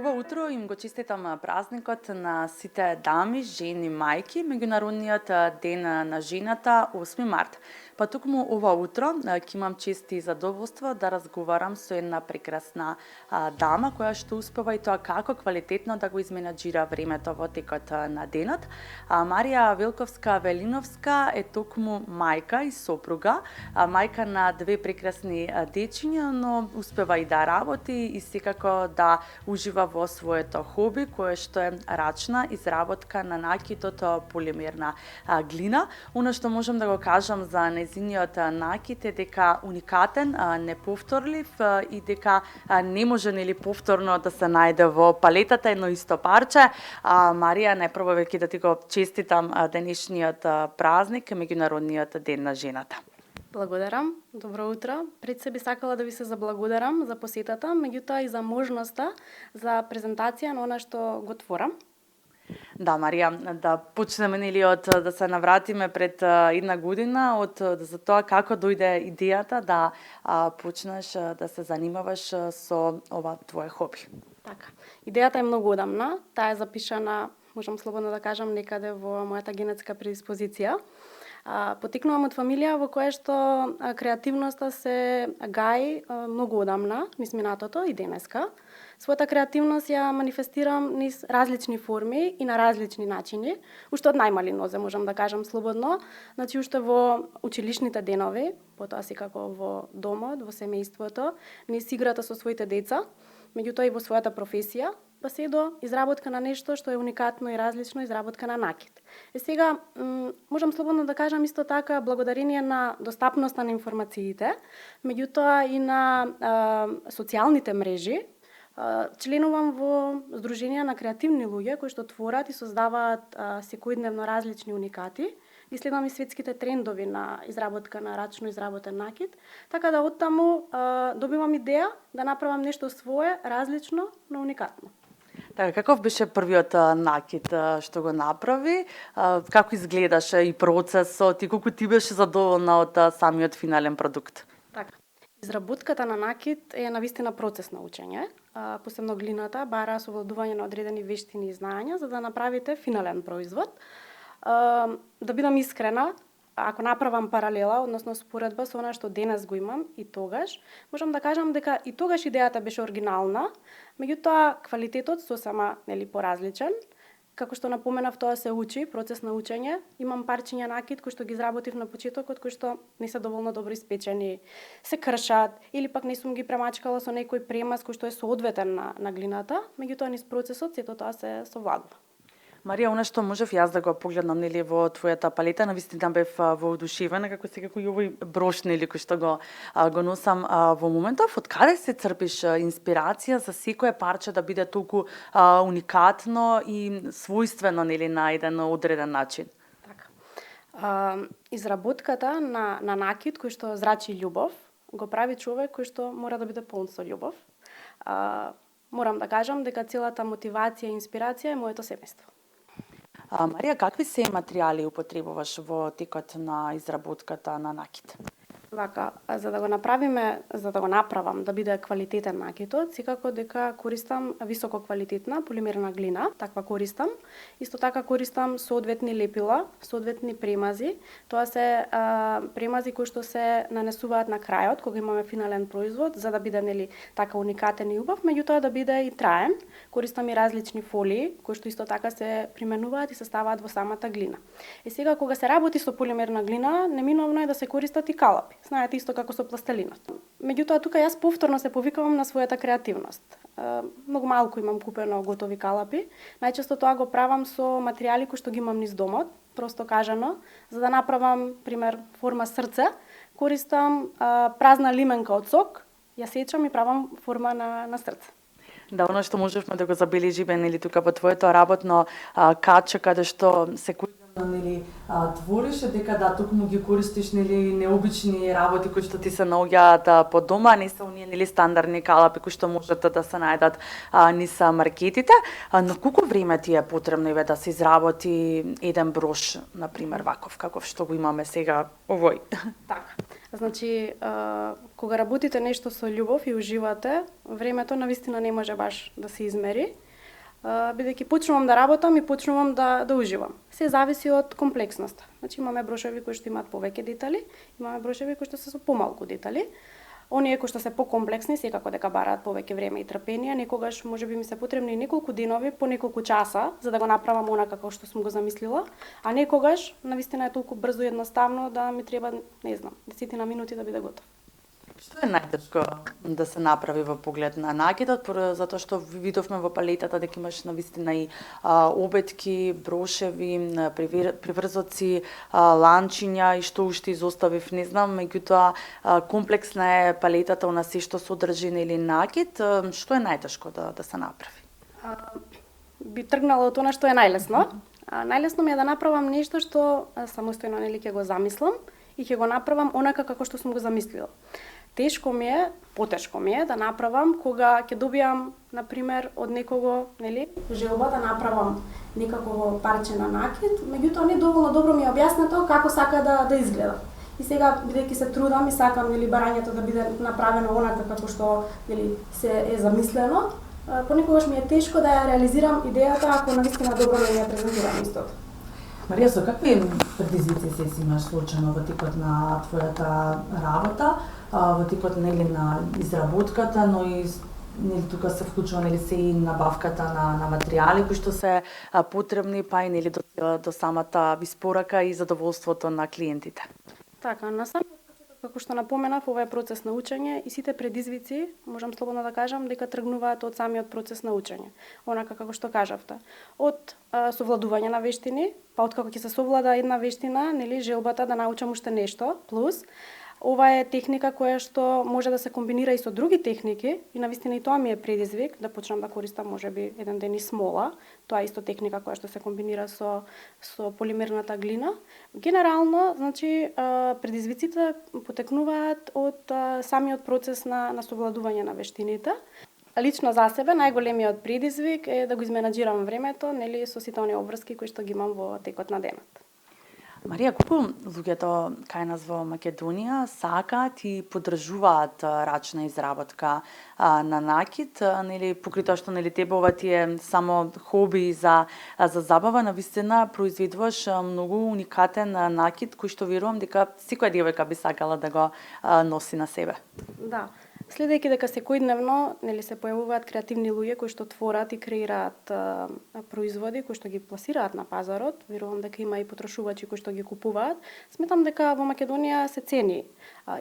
Убаво утро им го честитам празникот на сите дами, жени, мајки, меѓународниот ден на жената 8 март. Па токму ова утро ќе имам чест и задоволство да разговарам со една прекрасна дама која што успева и тоа како квалитетно да го изменаџира времето во текот на денот. Марија Велковска-Велиновска е токму мајка и сопруга, мајка на две прекрасни дечиња, но успева и да работи и секако да ужива во своето хоби, кое што е рачна изработка на накитот полимерна глина. Оно што можам да го кажам за незиниот накит е дека уникатен, неповторлив и дека не може повторно да се најде во палетата едно исто парче. Марија, најпрво веќе да ти го честитам денешниот празник, меѓународниот ден на жената. Благодарам. Добро утро. Пред се би сакала да ви се заблагодарам за посетата, меѓутоа и за можноста за презентација на она што го творам. Да, Марија, да почнеме од да се навратиме пред една година од за тоа како дојде идејата да почнеш да се занимаваш со ова твое хоби. Така. Идејата е многу одамна, таа е запишана, можам слободно да кажам, некаде во мојата генетска предиспозиција. Потекнувам од фамилија во која што креативноста се гаи многу одамна, низ минатото и денеска. Својата креативност ја манифестирам низ различни форми и на различни начини, уште од најмали нозе, можам да кажам слободно. Значи, уште во училишните денови, потоа секако во домот, во семејството, низ играта со своите деца, меѓутоа и во својата професија, па се до изработка на нешто што е уникатно и различно, изработка на накит. Сега, можам слободно да кажам исто така, благодарение на достапноста на информациите, меѓутоа и на социјалните мрежи, членувам во Сдруженија на креативни луѓе кои што творат и создаваат секојдневно различни уникати и следам и светските трендови на изработка на рачно изработен накит, така да оттаму добивам идеја да направам нешто свое, различно, но уникатно. Така, каков беше првиот накит што го направи? Како изгледаше и процесот и колку ти беше задоволна од самиот финален продукт? Така. Изработката на накит е навистина процес на учење. Посебно глината бара совладување на одредени вештини и знаења за да направите финален производ. Да бидам искрена, ако направам паралела, односно споредба со она што денес го имам и тогаш, можам да кажам дека и тогаш идејата беше оригинална, меѓутоа квалитетот сосема поразличен. Како што напоменав, тоа се учи, процес на учење. Имам парчиња накит кои што ги изработив на почетокот, кои што не се доволно добро испечени, се кршат или пак не сум ги премачкала со некој премаз кој што е соодветен на глината, меѓутоа низ процесот сето тоа се совладува. Марија, она што можев јас да го погледнам во твојата палета, навистина бев воодушевена како секако и овој брош кој што го носам во моментов. Од каде се црпиш инспирација за секое парче да биде толку уникатно и својствено на еден одреден начин? Така. Изработката на накит кој што зрачи љубов го прави човек кој што мора да биде полн со љубов. Морам да кажам дека целата мотивација и инспирација е моето семејство. Марија, какви се материјали употребуваш во текот на изработката на накит? Вака, за да го направам да биде квалитетен накитот, секако дека користам високо квалитетна полимерна глина, таква користам. Исто така користам соодветни лепила, соодветни премази. Тоа се премази кои што се нанесуваат на крајот кога имаме финален производ, за да биде така уникатен и убав, меѓутоа да биде и траен. Користам и различни фолии кои што исто така се применуваат и се ставаат во самата глина. Сега кога се работи со полимерна глина, неминовно е да се користат и калапи. Знаете исто како со пластелинот. Меѓутоа тука јас повторно се повикувам на својата креативност. Многу малку имам купено готови калапи. Најчесто тоа го правам со материјали кои што ги имам низ домот, просто кажано, за да направам пример форма срце, користам празна лименка од сок, ја сечам и правам форма на срце. Да, оно што можевме да го забележиме тука во твоето работно каче каде што се твориш дека да токму ги користиш необични работи кои што ти се наоѓаат по дома, не се оние стандардни калапи кои што можат да се најдат низ маркетите. На колку време ти е потребно да се изработи еден брош, на пример ваков каков што го имаме сега овој? Така. Значи, кога работите нешто со љубов и уживате, времето навистина не може баш да се измери, бидејќи почнувам да работам и почнувам да уживам. Се зависи од комплексноста. Значи, имаме брошеви кои што имаат повеќе детали, имаме брошеви кои што се со помалку детали. Оние кои што се покомплексни секако дека бараат повеќе време и трпение, некогаш можеби ми се потребни неколку денови, по неколку часа за да го направам онака како што сум го замислила, а некогаш навистина е толку брзо и едноставно да ми треба, не знам, 10 минути да биде готов. Што е најтешко да се направи во поглед на накидот, затоа што видовме во палетата дека имаш навистина и обетки, брошеви, приврзоци, ланчиња и што уште изоставив, не знам, меѓутоа комплексна е палетата на се што содржи нели накид. Што е најтешко да се направи? Би тргнала од она што е најлесно. Најлесно ми е да направам нешто што самостојно нели ќе го замислам и ќе го направам онака како што сум го замислила. Тешко ми е, потешко ми е да направам кога ќе добијам, на пример, од некого, нели, желба да направам некакво парче на накид, меѓутоа не доволно добро ми е објаснето како сака да изгледа. И сега, бидејќи се трудам и сакам нели барањето да биде направено онака како што нели се е замислено, понекогаш ми е тешко да ја реализирам идејата ако навистина добро не ја презентирам истото. Марија, со какви предизвици се имаш случајно во текот на твојата работа, во текот нели на изработката, но и нели тука се вклучува нели се и набавката на материјали кои што се потребни, па и нели до самата испорака и задоволството на клиентите. Така, на самиот почеток, како што напоменав, ова е процес на учење и сите предизвици, можам слободно да кажам, дека тргнуваат од самиот процес на учење. Онака како што кажавте, од совладување на вештини, па откако ќе се совлада една вештина, нели желбата да научам уште нешто, плюс ова е техника која што може да се комбинира и со други техники и навистина и тоа ми е предизвик да почнам да користам можеби еден ден и смола. Тоа е исто техника која што се комбинира со полимерната глина. Генерално, значи, предизвиците потекнуваат од самиот процес на совладување на вештините. Лично за себе најголемиот предизвик е да го изменаџирам времето, нели со сите оние обврски кои што ги имам во текот на денот. Марија, колку луѓето кај нас во Македонија сакаат и поддржуваат рачна изработка на накид, нели покрај тоа што нели тебе ова ти е само хоби за забава, навистина произведуваш многу уникатен накид кој што верувам дека секоја девојка би сакала да го носи на себе. Да. Следејќи дека секојдневно нели се појавуваат креативни луѓе кои што творат и креираат производи кои што ги пласираат на пазарот, верувам дека има и потрошувачи кои што ги купуваат. Сметам дека во Македонија се цени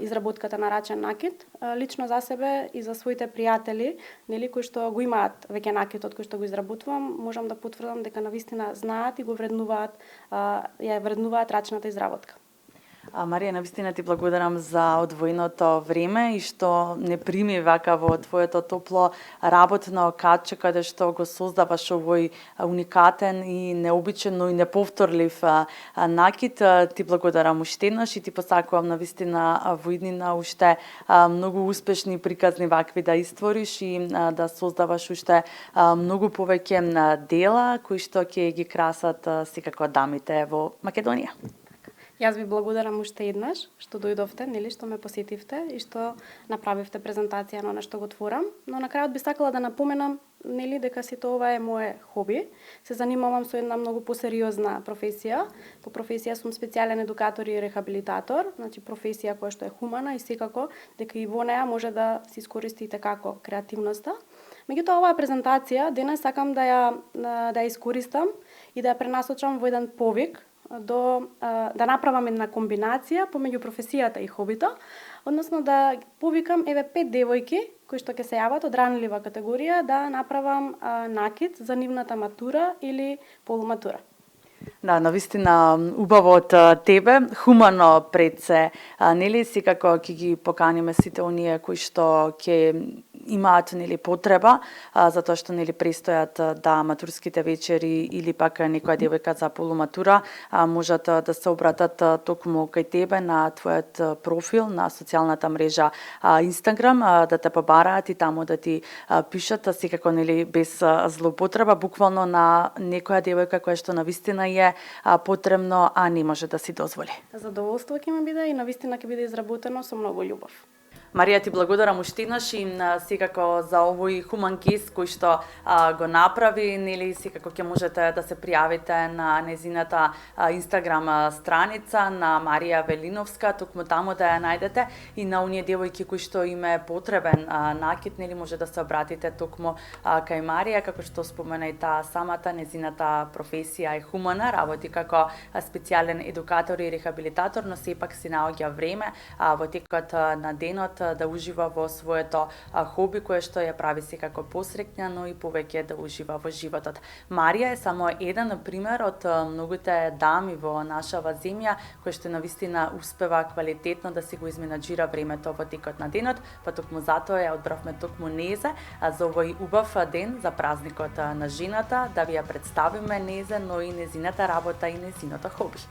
изработката на рачен накид. Лично за себе и за своите пријатели, нели кои што го имаат веќе накидот кој што го изработувам, можам да потврдам дека навистина знаат и го вреднуваат, ја вреднуваат рачната изработка. Марија, навистина ти благодарам за одвоеното време и што не прими вака во твоето топло работно катче каде што го создаваш овој уникатен и необичен, но и неповторлив накид. Ти благодарам уште еднаш и ти посакувам навистина во иднина уште многу успешни приказни вакви да иствориш и да создаваш уште многу повеќе дела кои што ќе ги красат секако дамите во Македонија. Јас ви благодарам уште еднаш што дојдовте, нели што ме посетивте и што направивте презентација на што го творам, но на крајот би сакала да напоменам нели дека сите ова е мое хоби. Се занимавам со една многу посериозна професија. По професија сум специјален едукатор и рехабилитатор, значи професија која што е хумана и секако дека и во неа може да се искористи како креативноста. Меѓутоа оваа презентација денес сакам да ја искористам и да ја пренасочам во еден повик да направам една комбинација помеѓу професијата и хобито, односно да повикам 5 девојки кои што ќе се јават од ранлива категорија да направам накид за нивната матура или полуматура. Да, навистина убаво од тебе, хумано пред се, нели секако ќе ги поканиме сите оние кои што ќе имаат потреба затоа што престојат да матурските вечери или пак некоја девојка за полуматура, можат да се обратат токму кај тебе на твојот профил на социјалната мрежа Инстаграм, да те побараат и таму да ти пишат, секако без злоупотреба, буквално на некоја девојка која што навистина е потребно, а не може да си дозволи. Задоволство ќе ми биде и навистина ќе биде изработено со многу љубов. Марија, ти благодарам уште еднаш и секако за овој хуман гест кој што го направи, секако ќе можете да се пријавите на незината Инстаграм страница на Марија Велиновска, токму таму да ја најдете и на оние девојки кои што им е потребен накид, може да се обратите токму кај Марија, како што спомена и таа самата, незината професија е хумана, работи како специјален едукатор и рехабилитатор, но сепак си наоѓа време во текот на денот да ужива во своето хоби кое што ја прави секако посреќна, но и повеќе да ужива во животот. Марија е само еден пример од многуте дами во нашава земја кои што навистина успева квалитетно да си го изменаџира времето во текот на денот, па токму затоа ја одбравме токму незе за овој убав ден за празникот на жената да ви ја представиме незе, но и незината работа и незиното хоби.